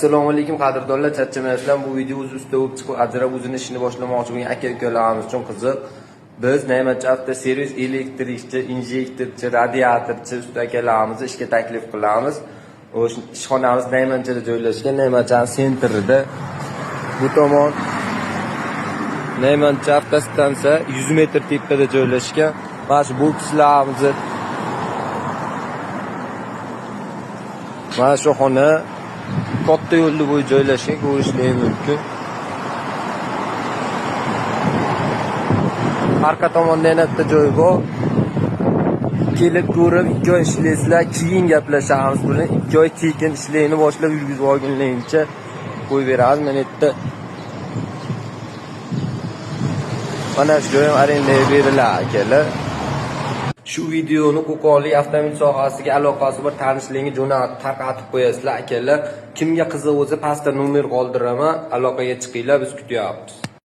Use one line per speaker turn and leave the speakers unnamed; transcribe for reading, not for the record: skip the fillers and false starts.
Assalomu alaykum qadrdonlar, charchamayapsizlar. Bu video ustida o'p chiqib ajrab o'zini ishini boshlamoqchi bo'lgan aka-ukalarimiz uchun qiziq. Biz Naymatchi avtoservis elektrikchi, injektorchi, radiatorchi usta akalarimizni ishga taklif qilamiz. O'sha ishxonamiz Naymanchida joylashgan, Naymanchani sentrida. Bu tomon Naymanchi avtostansiya 100 metr tepada joylashgan. Mana shu bokslarimizni mana shu xona katta yo'lda bo'yi joylashgan, ko'rishingiz mumkin. Arka tomonda yana bitta joy bor. Kelib ko'rib 2 oy ishlaysizlar, keyin gaplashamiz bilan. 2 oy tekin ishlayni boshlab yurgizib olgunlaricha qo'yib beramiz. Mana yerda mana shu joy ham arendaga beriladi akalar. Shu videoni Qo'qonlik avtomobil sohasiga aloqasi bor tanishlarga jo'natib tarqatib qo'yasizlar akalar. Kimga qiziq bo'lsa pastda nomer qoldiraman, aloqaga chiqinglar, biz kutyapmiz.